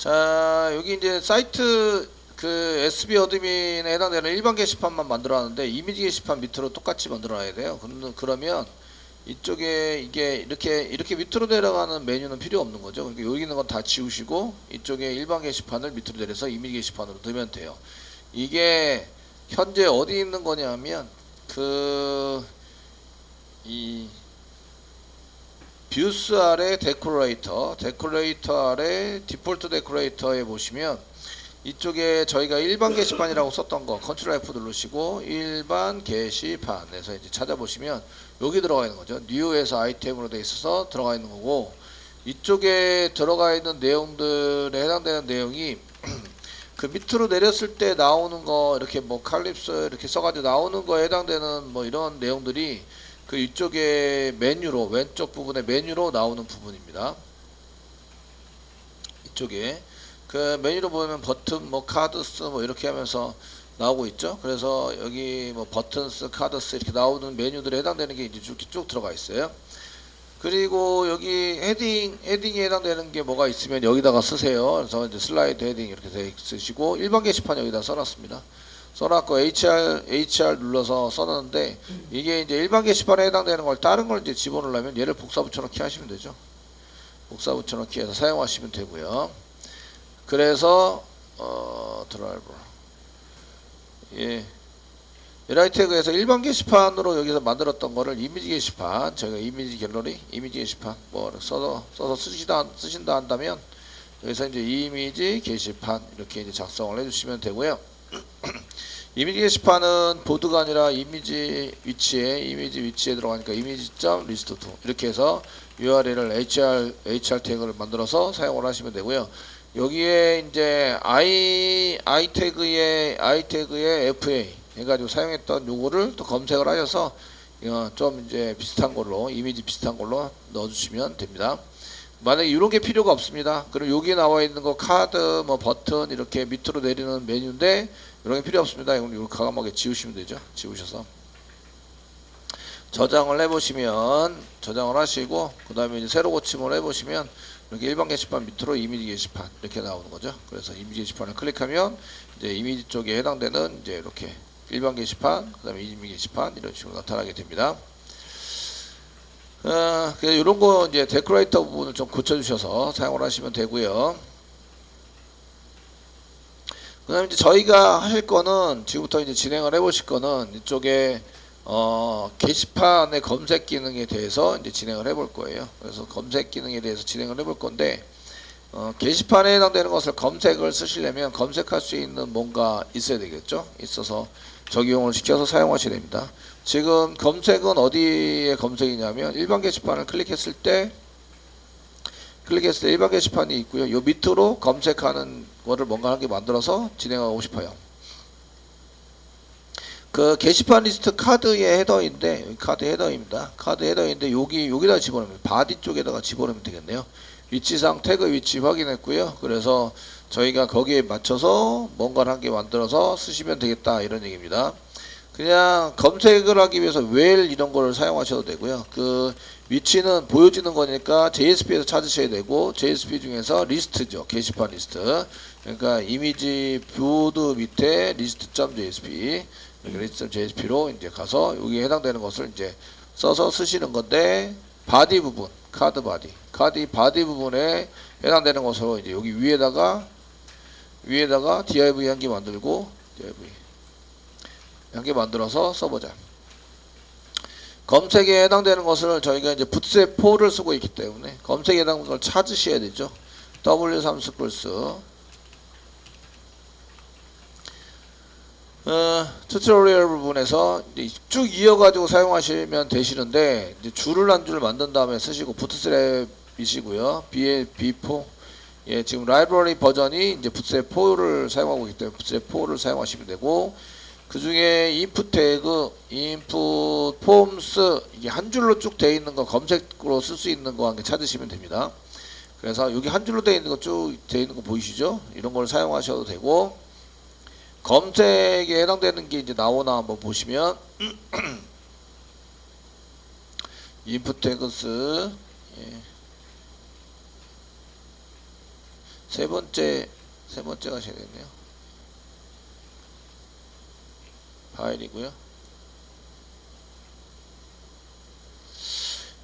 자, 여기 이제 사이트 그 SB 어드민에 해당되는 일반 게시판만 만들어놨는데 이미지 게시판 밑으로 똑같이 만들어놔야 돼요. 그러면 이쪽에 이게 이렇게 밑으로 내려가는 메뉴는 필요 없는 거죠. 그러니까 여기 있는 건 다 지우시고 이쪽에 일반 게시판을 밑으로 내려서 이미지 게시판으로 넣으면 돼요. 이게 현재 어디 있는 거냐면 이 뷰스 아래 데코레이터 아래 디폴트 데코레이터에 보시면 이쪽에 저희가 일반 게시판이라고 썼던 거 컨트롤 F 누르시고 일반 게시판에서 이제 찾아보시면 여기 들어가 있는 거죠. 뉴에서 아이템으로 되어 있어서 들어가 있는 거고, 이쪽에 들어가 있는 내용들에 해당되는 내용이 그 밑으로 내렸을 때 나오는 거 이렇게 뭐 칼립스 이렇게 써가지고 나오는 거에 해당되는 뭐 이런 내용들이 그 이쪽에 메뉴로 왼쪽 부분에 메뉴로 나오는 부분입니다. 이쪽에 그 메뉴로 보면 버튼 뭐 카드스 뭐 이렇게 하면서 나오고 있죠. 그래서 여기 뭐 버튼스 카드스 이렇게 나오는 메뉴들에 해당되는 게 이제 쭉 들어가 있어요. 그리고 여기 헤딩에 해당되는 게 뭐가 있으면 여기다가 쓰세요. 그래서 이제 슬라이드 헤딩 이렇게 쓰시고 일반 게시판 여기다 써놨습니다. 써놨고 HR 눌러서 써놨는데 이게 이제 일반 게시판에 해당되는 걸 다른 걸 이제 집어넣으려면 얘를 복사 붙여넣기 하시면 되죠. 복사 붙여넣기 해서 사용하시면 되고요. 그래서 드라이버 LI 태그에서 일반 게시판으로 여기서 만들었던 거를 이미지 게시판, 저희가 이미지 갤러리, 이미지 게시판 뭐 써서 쓰신다 한다면 여기서 이제 이미지 게시판 이렇게 이제 작성을 해주시면 되고요. 이미지 게시판은 보드가 아니라 이미지 위치에 들어가니까 이미지.list2 이렇게 해서 URL을 HR 태그를 만들어서 사용을 하시면 되고요. 여기에 이제 I 태그에 FA 해가지고 사용했던 요거를 또 검색을 하셔서 좀 이제 비슷한 걸로 이미지 비슷한 걸로 넣어주시면 됩니다. 만약에 이런 게 필요가 없습니다. 그럼 여기 나와 있는 거 카드 뭐 버튼 이렇게 밑으로 내리는 메뉴인데 이런 게 필요 없습니다. 이건 이렇게 과감하게 지우시면 되죠. 지우셔서 저장을 해보시면 저장을 하시고 그 다음에 이제 새로 고침을 해보시면 이렇게 일반 게시판 밑으로 이미지 게시판 이렇게 나오는 거죠. 그래서 이미지 게시판을 클릭하면 이제 이미지 쪽에 해당되는 이제 이렇게 일반 게시판, 그 다음에 이미지 게시판 이런 식으로 나타나게 됩니다. 그래서 이런 거 이제 데코레이터 부분을 좀 고쳐주셔서 사용을 하시면 되고요. 그 다음에 이제 저희가 하실 거는 지금부터 이제 진행을 해보실 거는 이쪽에 게시판의 검색 기능에 대해서 이제 진행을 해볼 거예요. 그래서 검색 기능에 대해서 진행을 해볼 건데 게시판에 해당되는 것을 검색을 쓰시려면 검색할 수 있는 뭔가 있어야 되겠죠. 있어서 적용을 시켜서 사용하셔야 됩니다. 지금 검색은 어디에 검색이냐면 일반 게시판을 클릭했을 때 일반 게시판이 있고요. 요 밑으로 검색하는 거를 뭔가 하게 만들어서 진행하고 싶어요. 그 게시판 리스트 카드의 헤더인데 카드 헤더입니다. 카드 헤더인데 여기다 집어넣으면 바디 쪽에다가 집어넣으면 되겠네요. 위치상 태그 위치 확인했고요. 그래서 저희가 거기에 맞춰서 뭔가를 한 개 만들어서 쓰시면 되겠다 이런 얘기입니다. 그냥 검색을 하기 위해서 where 이런 걸 사용하셔도 되고요. 그 위치는 보여지는 거니까 JSP에서 찾으셔야 되고 JSP 중에서 리스트죠. 게시판 리스트. 그러니까 이미지 보드 밑에 리스트.jsp 리스트.jsp로 이제 가서 여기에 해당되는 것을 이제 써서 쓰시는 건데 바디 부분, 카드 바디 부분에 해당되는 것으로 이제 여기 위에다가 div 한 개 만들고 div 한 개 만들어서 써보자. 검색에 해당되는 것을 저희가 이제 붓셋4를 쓰고 있기 때문에 검색에 해당되는 걸 찾으셔야 되죠. W3 스쿨스 튜토리얼 부분에서 쭉 이어가지고 사용하시면 되시는데 이제 줄을 한 줄 만든 다음에 쓰시고 붓스트랩이시고요. B4 지금 라이브러리 버전이 이제 붓스트랩4를 사용하고 있기 때문에 붓스트랩4를 사용하시면 되고 그 중에 인풋 태그, 인풋 폼스 이게 한 줄로 쭉 되어 있는 거 검색으로 쓸 수 있는 거 한 개 찾으시면 됩니다. 그래서 여기 한 줄로 되어 있는 거 쭉 되어 있는 거 보이시죠? 이런 걸 사용하셔도 되고 검색에 해당되는 게 이제 나오나 한번 보시면 인풋 태그스 세 번째가 되겠네요. 파일이고요.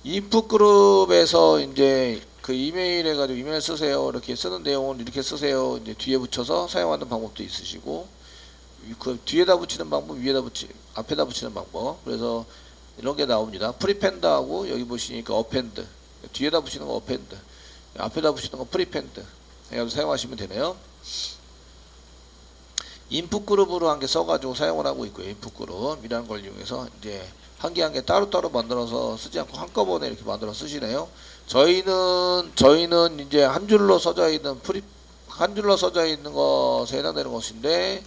인풋 그룹에서 이제 그 이메일 해가지고 이메일 쓰세요. 이렇게 쓰는 내용을 이렇게 쓰세요. 이제 뒤에 붙여서 사용하는 방법도 있으시고, 그 뒤에다 붙이는 방법, 앞에다 붙이는 방법. 그래서 이런 게 나옵니다. 프리펜드하고 여기 보시니까 어펜드. 뒤에다 붙이는 거 어펜드. 앞에다 붙이는 거 프리펜드. 해가지고 사용하시면 되네요. 인풋 그룹으로 한 개 써가지고 사용을 하고 있고요. 인풋 그룹이라는 걸 이용해서 이제 한 개 한 개 따로따로 만들어서 쓰지 않고 한꺼번에 이렇게 만들어 쓰시네요. 저희는 이제 한 줄로 써져 있는 것에 해당되는 것인데,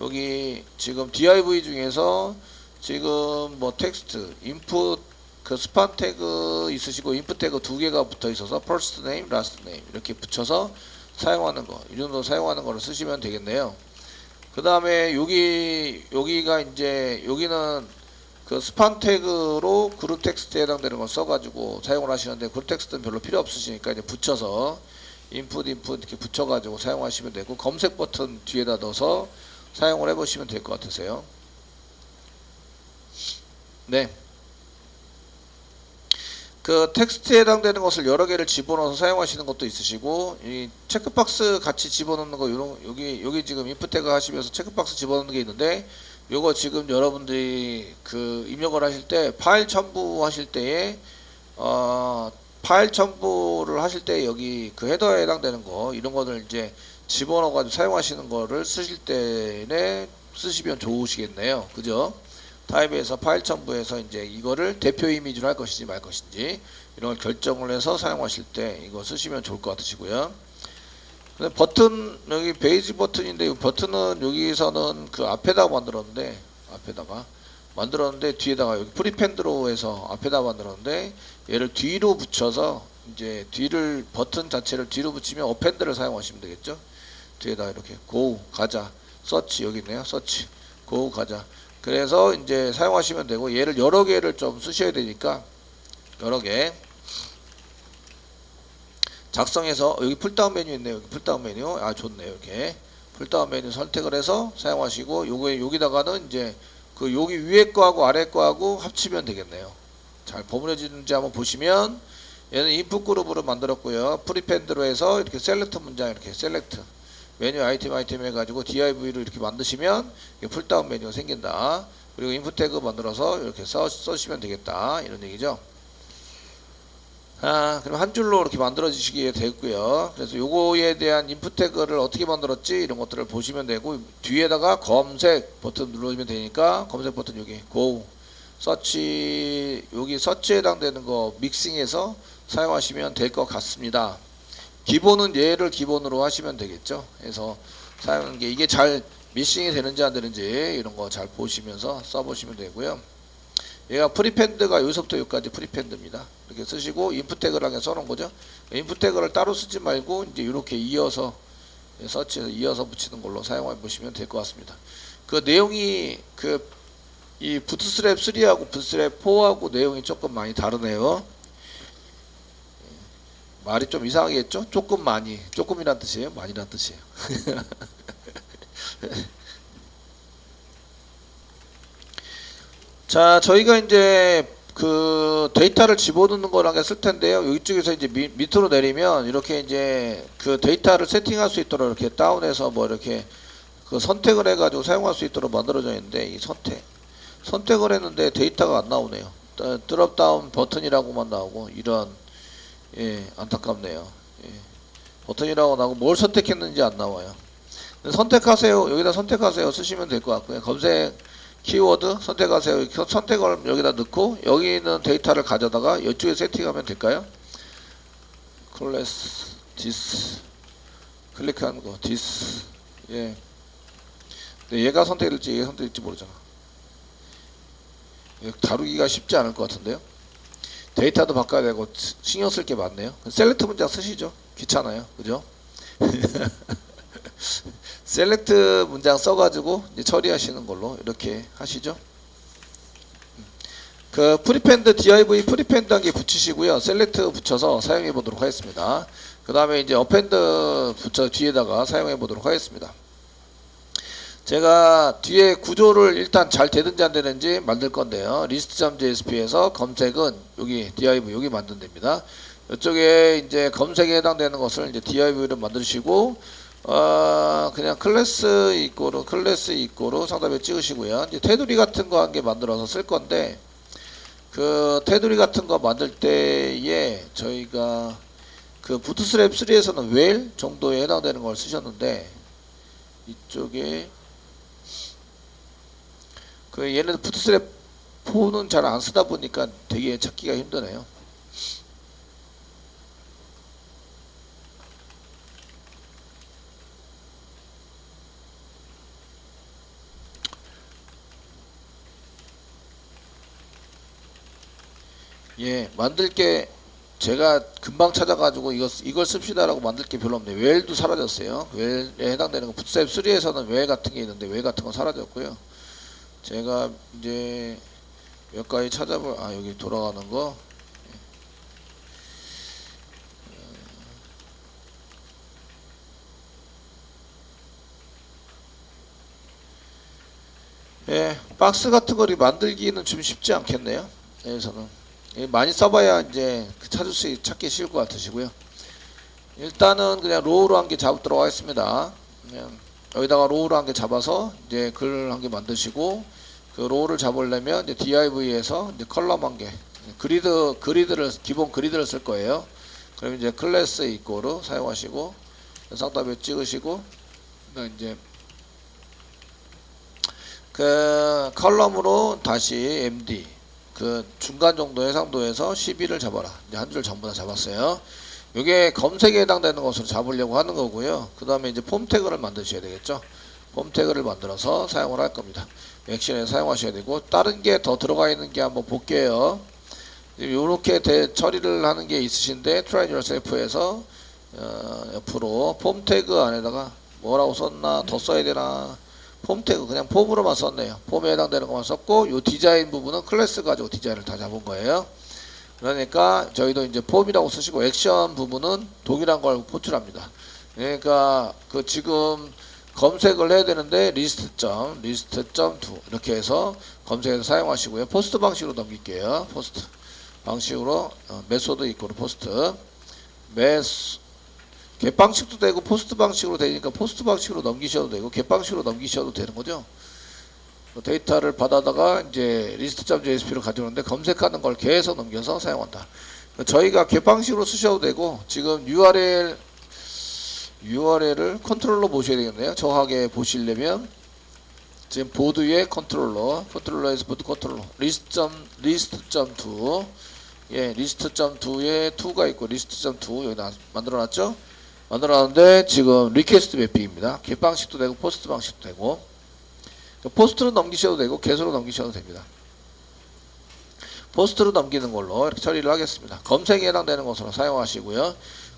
여기 지금 div 중에서 지금 뭐 텍스트, 인풋 그 스판 태그 있으시고 인풋 태그 두 개가 붙어 있어서 first name, last name 이렇게 붙여서 사용하는 거, 이 정도 사용하는 거를 쓰시면 되겠네요. 그 다음에 여기가 이제 여기는 그 스판 태그로 그룹 텍스트에 해당되는 걸 써가지고 사용을 하시는데, 그룹 텍스트는 별로 필요 없으시니까 이제 붙여서 인풋 이렇게 붙여가지고 사용하시면 되고, 검색 버튼 뒤에다 넣어서 사용을 해보시면 될 것 같으세요. 네. 그 텍스트에 해당되는 것을 여러 개를 집어넣어서 사용하시는 것도 있으시고, 이 체크박스 같이 집어넣는 거, 여기 지금 인풋 태그 하시면서 체크박스 집어넣는 게 있는데, 요거 지금 여러분들이 그 입력을 하실 때 파일 첨부하실 때에 파일 첨부를 하실 때 여기 그 헤더에 해당되는 거, 이런 거를 이제 집어넣어 가지고 사용하시는 거를 쓰실 때에 쓰시면 좋으시겠네요. 그죠? 타입에서 파일 첨부해서 이제 이거를 대표 이미지로 할 것인지 말 것인지 이런 걸 결정을 해서 사용하실 때 이거 쓰시면 좋을 것 같으시고요. 버튼, 여기 베이지 버튼인데, 이 버튼은 여기서는 그 앞에다가 만들었는데 뒤에다가 여기 프리펜드로 해서 앞에다 만들었는데, 얘를 뒤로 붙여서 이제 버튼 자체를 뒤로 붙이면 어펜드를 사용하시면 되겠죠. 뒤에다 이렇게 고 가자, 서치 여기 있네요. 서치 고 가자. 그래서 이제 사용하시면 되고, 얘를 여러 개를 좀 쓰셔야 되니까 여러 개 작성해서, 여기 풀다운 메뉴 있네요. 여기 풀다운 메뉴, 좋네요. 이렇게 풀다운 메뉴 선택을 해서 사용하시고, 여기다가는 이제 그 여기 위에 거하고 아래 거하고 합치면 되겠네요. 잘 버무려지는지 한번 보시면, 얘는 인풋 그룹으로 만들었고요. 프리펜드로 해서 이렇게 셀렉트 문장, 이렇게 셀렉트 메뉴 아이템 해가지고 div로 이렇게 만드시면 풀다운 메뉴가 생긴다. 그리고 인풋 태그 만들어서 이렇게 써주시면 되겠다, 이런 얘기죠. 그럼 한 줄로 이렇게 만들어지시게 되고요. 그래서 요거에 대한 인풋 태그를 어떻게 만들었지, 이런 것들을 보시면 되고, 뒤에다가 검색 버튼 눌러주면 되니까 검색 버튼 여기 go 서치, 여기 서치에 해당되는 거 믹싱해서 사용하시면 될 것 같습니다. 기본은 얘를 기본으로 하시면 되겠죠. 그래서 사용하는 게 이게 잘 믹싱이 되는지 안 되는지 이런 거 잘 보시면서 써보시면 되고요. 얘가 프리펜드가 여기서부터 여기까지 프리펜드입니다. 이렇게 쓰시고, 인풋 태그를 하게 써놓은 거죠. 인풋 태그를 따로 쓰지 말고 이제 이렇게 이어서 서치해서 이어서 붙이는 걸로 사용해 보시면 될 것 같습니다. 그 내용이 이 부트스트랩 3하고 부트스트랩 4하고 내용이 조금 많이 다르네요. 말이 좀 이상하겠죠? 조금이란 뜻이에요? 많이란 뜻이에요. 자, 저희가 이제 그 데이터를 집어넣는 거랑 쓸 텐데요. 이쪽에서 이제 밑으로 내리면 이렇게 이제 그 데이터를 세팅할 수 있도록 이렇게 다운해서 뭐 이렇게 그 선택을 해가지고 사용할 수 있도록 만들어져 있는데, 이 선택을 했는데 데이터가 안 나오네요. 드롭 다운 버튼이라고만 나오고, 이런, 안타깝네요. 버튼이라고 나오고 뭘 선택했는지 안 나와요. 선택하세요. 여기다 선택하세요 쓰시면 될 것 같고요. 검색 키워드 선택하세요. 선택을 여기다 넣고, 여기 있는 데이터를 가져다가 이쪽에 세팅하면 될까요? 클래스 디스 클릭하는 거 디스. 네, 얘가 선택될지 얘가 선택될지 모르잖아. 다루기가 쉽지 않을 것 같은데요. 데이터도 바꿔야 되고 신경 쓸 게 많네요. 셀렉트 문장 쓰시죠. 귀찮아요. 그죠? 셀렉트 문장 써가지고 이제 처리하시는 걸로 이렇게 하시죠. 그 프리펜드 div 프리펜드 한 개 붙이시고요. 셀렉트 붙여서 사용해 보도록 하겠습니다. 그 다음에 이제 어펜드 붙여 뒤에다가 사용해 보도록 하겠습니다. 제가 뒤에 구조를 일단 잘 되든지 안 되는지 만들 건데요. list.jsp에서 검색은 여기 div 여기 만든 됩니다. 이쪽에 이제 검색에 해당되는 것을 이제 div를 만드시고 그냥 클래스 이꼬로 상단에 찍으시고요. 이제 테두리 같은 거 한 개 만들어서 쓸 건데 그 테두리 같은 거 만들 때에 저희가 그 부트스트랩 3에서는 웰 정도에 해당되는 걸 쓰셨는데 이쪽에 그 얘네들 부트스트랩 4는 잘 안 쓰다 보니까 되게 찾기가 힘드네요. 예, 만들 게 제가 금방 찾아가지고 이걸 씁시다라고 만들 게 별로 없네요. 웰도 사라졌어요. 웰에 해당되는 거 부트스트랩 3에서는 웰 같은 게 있는데 웰 같은 건 사라졌고요. 제가 이제 몇 가지 찾아볼 여기 돌아가는 거 예, 박스 같은 거를 만들기는 좀 쉽지 않겠네요. 여기서는 많이 써봐야 이제 찾기 쉬울 것 같으시고요. 일단은 그냥 로우로 한 개 잡도록 하겠습니다. 그냥 여기다가 로우로 한 개 잡아서 이제 글 한 개 만드시고 그 로우를 잡으려면 이제 div에서 이제 컬럼 한 개 그리드를 기본 그리드를 쓸 거예요. 그럼 이제 클래스 이꼬로 사용하시고 상단에 찍으시고 이제 그 컬럼으로 다시 MD 그 중간 정도 해상도에서 12를 잡아라. 이제 한 줄 전부 다 잡았어요. 이게 검색에 해당되는 것으로 잡으려고 하는 거고요. 그 다음에 이제 폼 태그를 만드셔야 되겠죠. 폼 태그를 만들어서 사용을 할 겁니다. 액션에 사용하셔야 되고 다른 게 더 들어가 있는 게 한번 볼게요. 이렇게 처리를 하는 게 있으신데 try yourself에서 옆으로 폼 태그 안에다가 뭐라고 썼나 더 써야 되나 폼 태그 그냥 폼으로만 썼네요. 폼에 해당되는 것만 썼고 요 디자인 부분은 클래스 가지고 디자인을 다 잡은 거예요. 그러니까 저희도 이제 폼이라고 쓰시고 액션 부분은 동일한 걸 포출합니다. 그러니까 그 지금 검색을 해야 되는데 list.2 이렇게 해서 검색해서 사용하시고요. 포스트 방식으로 넘길게요. 포스트 방식으로 메소드 이꼬르 포스트 겟 방식도 되고 포스트 방식으로 되니까 포스트 방식으로 넘기셔도 되고 겟 방식으로 넘기셔도 되는 거죠. 데이터를 받아다가 이제 list.jsp로 가져오는데 검색하는 걸 계속 넘겨서 사용한다. 저희가 겟 방식으로 쓰셔도 되고 지금 URL을 컨트롤러 보셔야 되겠네요. 정확하게 보시려면 지금 보드 위에 컨트롤러에서 보드 컨트롤러 list.2 예, list.2에 2가 있고 list.2 여기 만들어놨죠. 만들어놨는데 지금 리퀘스트 매핑입니다. 겟 방식도 되고 포스트 방식도 되고 포스트로 넘기셔도 되고 겟으로 넘기셔도 됩니다. 포스트로 넘기는 걸로 이렇게 처리를 하겠습니다. 검색에 해당되는 것으로 사용하시고요.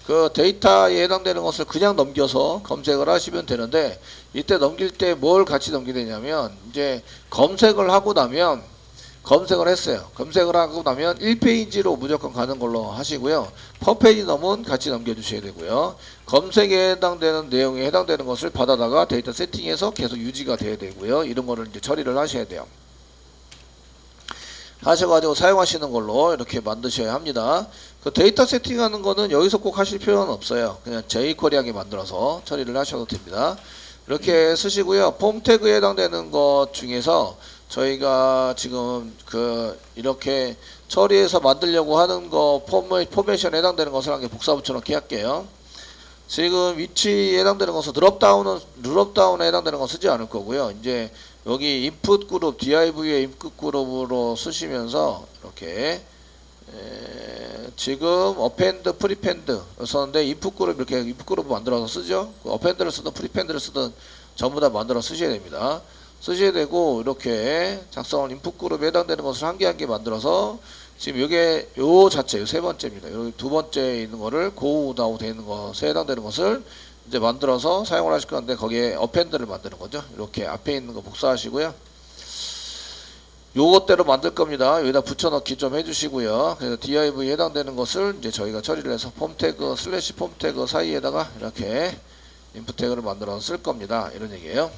그 데이터에 해당되는 것을 그냥 넘겨서 검색을 하시면 되는데 이때 넘길 때 뭘 같이 넘기냐면 이제 검색을 하고 나면 검색을 했어요. 검색을 하고 나면 1페이지로 무조건 가는 걸로 하시고요. 퍼페이지 넘은 같이 넘겨주셔야 되고요. 검색에 해당되는 내용에 해당되는 것을 받아다가 데이터 세팅해서 계속 유지가 돼야 되고요. 이런 거를 이제 처리를 하셔야 돼요. 하셔가지고 사용하시는 걸로 이렇게 만드셔야 합니다. 그 데이터 세팅하는 거는 여기서 꼭 하실 필요는 없어요. 그냥 jQuery하게 만들어서 처리를 하셔도 됩니다. 이렇게 쓰시고요. 폼 태그에 해당되는 것 중에서 저희가 지금 이렇게 처리해서 만들려고 하는 거 포메이션에 해당되는 것을 한 개 복사 붙여넣기 할게요. 지금 위치에 해당되는 것은 룰업다운에 해당되는 건 쓰지 않을 거고요. 이제 여기 인풋 그룹 div의 인풋 그룹으로 쓰시면서 이렇게 지금 어펜드 프리펜드 썼는데 인풋 그룹 이렇게 인풋 그룹 만들어서 쓰죠. 어펜드를 쓰든 프리펜드를 쓰든 전부 다 만들어 쓰셔야 됩니다. 쓰셔야 되고 이렇게 작성한 인풋 그룹에 해당되는 것을 한 개 한 개 만들어서 지금 요게 요 자체 세 번째입니다. 여기 두 번째 있는 거를 고우다고 되어 있는 것에 해당되는 것을 이제 만들어서 사용을 하실 건데 거기에 어펜드를 만드는 거죠. 이렇게 앞에 있는 거 복사하시고요. 요것대로 만들 겁니다. 여기다 붙여넣기 좀 해주시고요. 그래서 div에 해당되는 것을 이제 저희가 처리를 해서 폼 태그 슬래시 폼 태그 사이에다가 이렇게 인풋 태그를 만들어서 쓸 겁니다. 이런 얘기예요.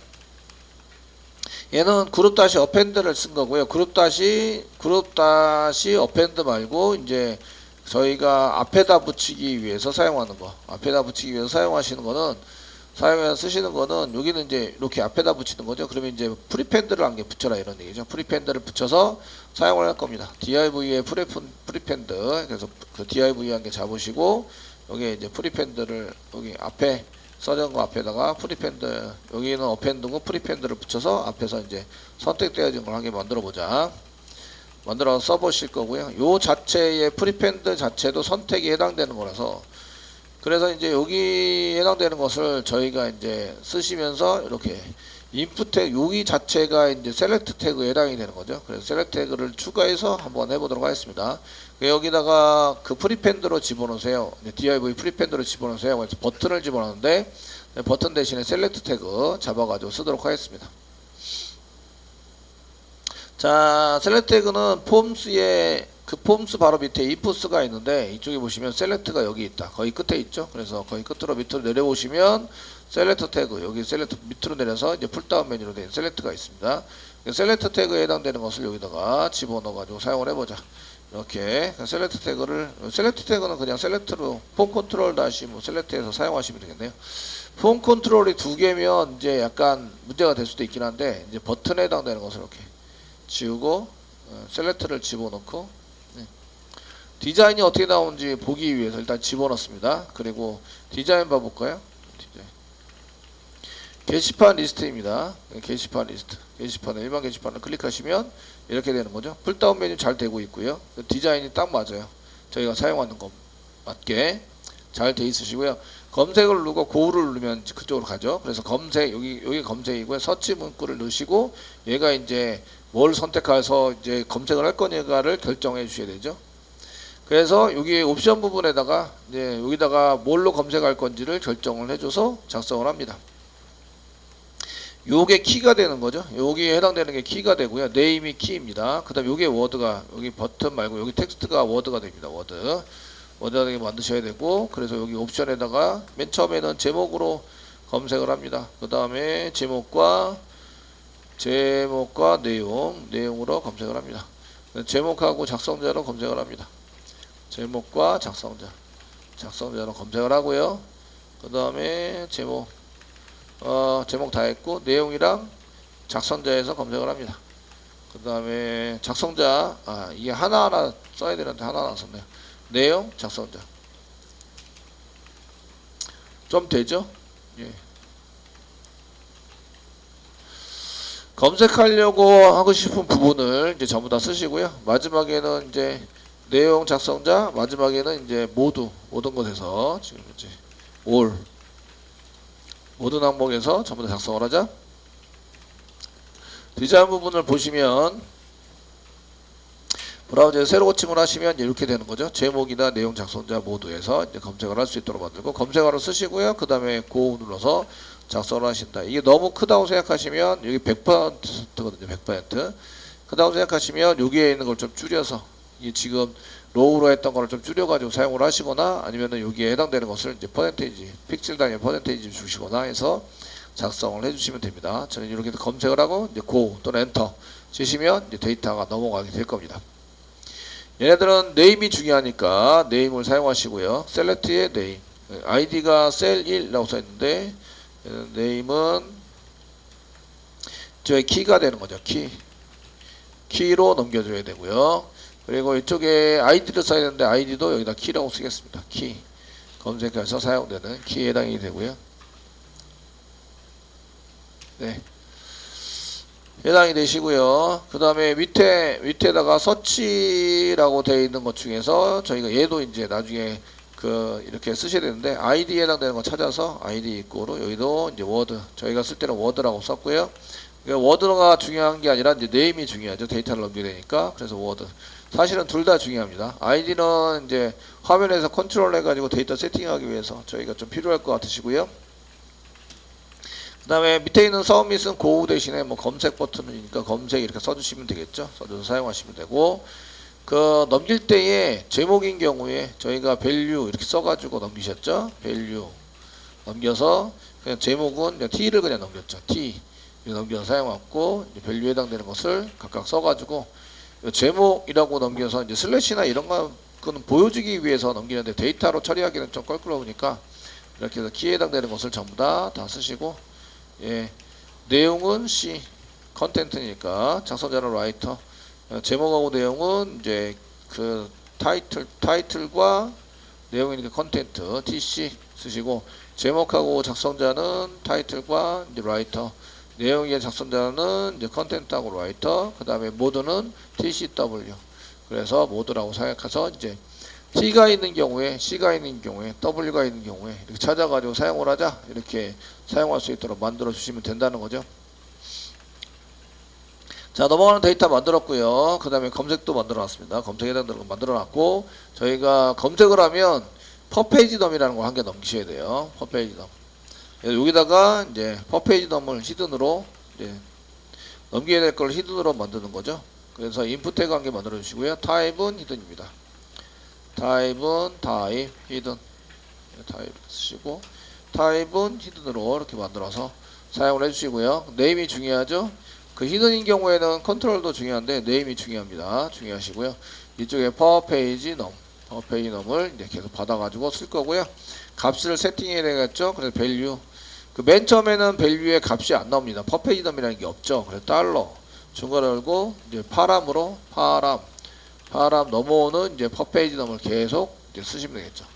얘는 그룹 다시 어펜드를 쓴 거고요. 그룹 다시 어펜드 말고 이제 저희가 앞에다 붙이기 위해서 사용하는 거, 앞에다 붙이기 위해서 사용하시는 거는 사용해서 쓰시는 거는 여기는 이제 이렇게 앞에다 붙이는 거죠. 그러면 이제 프리펜드를 한 개 붙여라 이런 얘기죠. 프리펜드를 붙여서 사용을 할 겁니다. div의 프리펜드. 그래서 그 div 한 개 잡으시고 여기에 이제 프리펜드를 여기 앞에 써진 거 앞에다가 프리펜드, 여기는 어펜드고 프리펜드를 붙여서 앞에서 이제 선택되어진 걸 한 개 만들어 보자. 만들어서 써보실 거고요. 요 자체의 프리펜드 자체도 선택이 해당되는 거라서, 그래서 이제 여기 해당되는 것을 저희가 이제 쓰시면서 이렇게 인풋 태그, 여기 자체가 이제 셀렉트 태그에 해당이 되는 거죠. 그래서 셀렉트 태그를 추가해서 한번 해보도록 하겠습니다. 여기다가 그 프리펜드로 집어넣으세요. div 프리펜드로 집어넣으세요. 그래서 버튼을 집어넣는데 버튼 대신에 셀렉트 태그 잡아가지고 쓰도록 하겠습니다. 자, 셀렉트 태그는 폼스에 그 폼스 바로 밑에 ifs가 있는데 이쪽에 보시면 셀렉트가 여기 있다. 거의 끝에 있죠. 그래서 거의 끝으로 밑으로 내려오시면 셀렉트 태그, 여기 셀렉트 밑으로 내려서 이제 풀다운 메뉴로 된 셀렉트가 있습니다. 셀렉트 태그에 해당되는 것을 여기다가 집어넣어 가지고 사용을 해보자. 이렇게 셀렉트 태그는 그냥 셀렉트로 폼 컨트롤 다시 뭐 셀렉트해서 사용하시면 되겠네요. 폼 컨트롤이 두 개면 이제 약간 문제가 될 수도 있긴 한데, 이제 버튼에 해당되는 것을 이렇게 지우고 셀렉트를 집어넣고, 디자인이 어떻게 나오는지 보기 위해서 일단 집어넣습니다. 그리고 디자인 봐볼까요? 게시판 리스트입니다. 게시판 리스트. 일반 게시판을 클릭하시면 이렇게 되는 거죠. 풀다운 메뉴 잘 되고 있고요. 디자인이 딱 맞아요. 저희가 사용하는 것 맞게 잘 돼 있으시고요. 검색을 누르고 고를 누르면 그쪽으로 가죠. 그래서 검색, 여기 검색이고요. 서치 문구를 넣으시고 얘가 이제 뭘 선택해서 이제 검색을 할 거냐를 결정해 주셔야 되죠. 그래서 여기 옵션 부분에다가 이제 여기다가 뭘로 검색할 건지를 결정을 해줘서 작성을 합니다. 요게 키가 되는 거죠. 여기에 해당되는 게 키가 되고요. 네임이 키입니다. 그 다음 요게 워드가, 여기 버튼 말고 여기 텍스트가 워드가 됩니다. 워드가 되게 만드셔야 되고, 그래서 여기 옵션에다가 맨 처음에는 제목으로 검색을 합니다. 그 다음에 제목과 내용으로 검색을 합니다. 제목하고 작성자로 검색을 합니다. 제목과 작성자로 검색을 하고요. 그 다음에 제목 다 했고, 내용이랑 작성자에서 검색을 합니다. 그 다음에 작성자, 이게 하나하나 써야 되는데 하나하나 썼네요. 내용, 작성자. 좀 되죠? 예. 검색하려고 하고 싶은 부분을 이제 전부 다 쓰시고요. 마지막에는 이제 내용, 작성자, 마지막에는 이제 모든 것에서 지금 이제 모든 항목에서 전부 다 작성을 하자. 디자인 부분을 보시면 브라우저에 새로 고침을 하시면 이렇게 되는 거죠. 제목이나 내용, 작성자 모두에서 이제 검색을 할 수 있도록 만들고, 검색어를 쓰시고요. 그 다음에 고 눌러서 작성을 하신다. 이게 너무 크다고 생각하시면 여기 100%거든요. 100%. 크다고 생각하시면 여기에 있는 걸 좀 줄여서, 이게 지금 로우로 했던 거를 좀 줄여가지고 사용을 하시거나, 아니면은 여기에 해당되는 것을 이제 퍼센테이지, 픽셀 단위 퍼센테이지 주시거나 해서 작성을 해주시면 됩니다. 저는 이렇게 검색을 하고 이제 고 또는 엔터 치시면 이제 데이터가 넘어가게 될 겁니다. 얘네들은 네임이 중요하니까 네임을 사용하시고요. 셀렉트의 네임, 아이디가 셀1라고 써있는데 네임은 저의 키가 되는 거죠. 키로 넘겨줘야 되고요. 그리고 이쪽에 아이디를 써야 되는데 아이디도 여기다 키라고 쓰겠습니다. 키, 검색해서 사용되는 키에 해당이 되고요. 네, 해당이 되시고요. 그 다음에 밑에다가 서치라고 되어 있는 것 중에서 저희가 얘도 이제 나중에 이렇게 쓰셔야 되는데, 아이디에 해당되는 거 찾아서 아이디 입구로 여기도 이제 워드, 저희가 쓸 때는 워드라고 썼고요. 그러니까 워드가 중요한 게 아니라 이제 네임이 중요하죠. 데이터를 넘겨야 되니까. 그래서 워드. 사실은 둘 다 중요합니다. 아이디는 이제 화면에서 컨트롤 해가지고 데이터 세팅하기 위해서 저희가 좀 필요할 것 같으시고요. 그 다음에 밑에 있는 서밋은 고 대신에 뭐 검색 버튼이니까 검색 이렇게 써주시면 되겠죠. 써줘서 사용하시면 되고, 그 넘길 때에 제목인 경우에 저희가 value 이렇게 써가지고 넘기셨죠. value 넘겨서 그냥 제목은 그냥 t를 그냥 넘겼죠. t 넘겨서 사용하고 value에 해당되는 것을 각각 써가지고 제목이라고 넘겨서 이제 슬래시나 이런 거는 보여주기 위해서 넘기는데 데이터로 처리하기는 좀 껄끄러우니까 이렇게 해서 키에 해당되는 것을 전부 다 쓰시고, 예, 내용은 C 컨텐츠니까 작성자는 라이터, 제목하고 내용은 이제 그 타이틀과 내용이니까 컨텐트 TC 쓰시고, 제목하고 작성자는 타이틀과 이제 라이터, 내용의 작성자는 이제 컨텐트하고 라이터, 그 다음에 모드는 TCW. 그래서 모드라고 생각해서 이제 T가 있는 경우에, C가 있는 경우에, W가 있는 경우에 이렇게 찾아가지고 사용을 하자, 이렇게 사용할 수 있도록 만들어 주시면 된다는 거죠. 자, 넘어가는 데이터 만들었고요. 그 다음에 검색도 만들어 놨습니다. 검색에 해당되는 거 만들어 놨고, 저희가 검색을 하면 퍼페이지 덤이라는 걸 한 개 넘기셔야 돼요. 퍼페이지 덤. 여기다가 이제 퍼페이지 덤을 히든으로 이제 넘겨야 될 걸 히든으로 만드는 거죠. 그래서 인풋 태그 한 개 만들어 주시고요. 타입은 히든입니다. 타입은 타입 히든, 타입 쓰시고, 타입은 히든으로 이렇게 만들어서 사용을 해주시고요. 네임이 중요하죠. 그 히든인 경우에는 컨트롤도 중요한데 네임이 중요합니다. 중요하시고요. 이쪽에 퍼페이지 넘을 이제 계속 받아가지고 쓸 거고요. 값을 세팅해야 되겠죠. 그래서 밸류, 그 맨 처음에는 밸류에 값이 안 나옵니다. 퍼페이지 넘이라는 게 없죠. 그래서 달러 중괄호 열고 이제 파람으로 파람 넘어오는 이제 퍼페이지 넘을 계속 이제 쓰시면 되겠죠.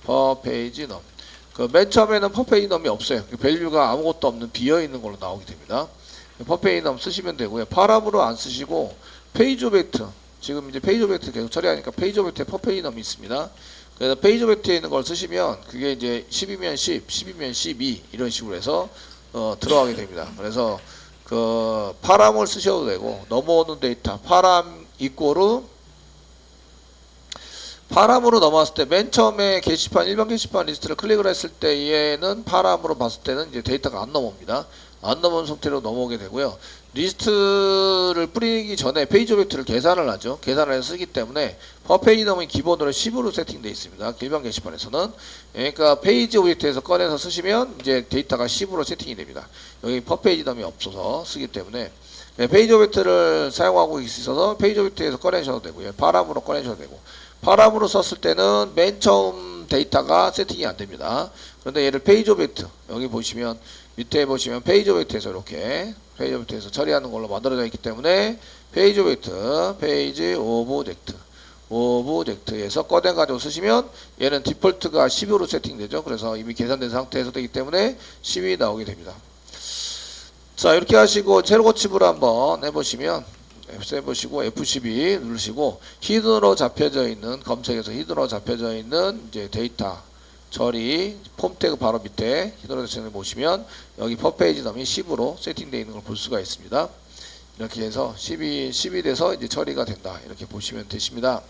퍼페이지 넘. 그 맨 처음에는 퍼페이지 넘이 없어요. 그 밸류가 아무것도 없는 비어 있는 걸로 나오게 됩니다. 퍼페이지 넘 쓰시면 되고요. 파람으로 안 쓰시고 페이지 오브젝트, 지금 이제 페이지 오브젝트 계속 처리하니까 페이지 오브젝트에 퍼페이지 넘이 있습니다. 그래서 페이지 오브젝트에 있는 걸 쓰시면 그게 이제 10이면 10, 10이면 12 이런 식으로 해서 들어가게 됩니다. 그래서 그 파람을 쓰셔도 되고, 넘어오는 데이터 파람 이꼬르 파람으로 넘어왔을 때 맨 처음에 게시판, 일반 게시판 리스트를 클릭을 했을 때에는 파람으로 봤을 때는 이제 데이터가 안 넘어옵니다. 안 넘어온 상태로 넘어오게 되고요. 리스트를 뿌리기 전에 페이지 오브젝트를 계산을 하죠. 계산을 해서 쓰기 때문에 퍼페이지 넘은 기본으로 10으로 세팅되어 있습니다. 일반 게시판에서는. 그러니까 페이지 오브젝트에서 꺼내서 쓰시면 이제 데이터가 10으로 세팅이 됩니다. 여기 퍼페이지 넘이 없어서 쓰기 때문에 페이지 오브젝트를 사용하고 있어서 페이지 오브젝트에서 꺼내셔도 되고요. 파람으로 꺼내셔도 되고, 파람으로 썼을 때는 맨 처음 데이터가 세팅이 안 됩니다. 그런데 얘를 페이지 오브젝트, 여기 보시면 밑에 보시면 페이지 오브젝트에서 이렇게 페이지 오브젝트에서 처리하는 걸로 만들어져 있기 때문에 페이지 오브젝트, 페이지 오브젝트에서 꺼내 가지고 쓰시면 얘는 디폴트가 12로 세팅되죠. 그래서 이미 계산된 상태에서 되기 때문에 10이 나오게 됩니다. 자, 이렇게 하시고 새로 고침으로 한번 해보시면 F7 해보시고 F12 누르시고 히든으로 잡혀져 있는, 검색에서 히든으로 잡혀져 있는 이제 데이터 처리 폼 태그 바로 밑에 히든으로 세팅을 보시면 여기 퍼페이지 넘이 10으로 세팅되어 있는 걸 볼 수가 있습니다. 이렇게 해서 10이 돼서 이제 처리가 된다, 이렇게 보시면 되십니다.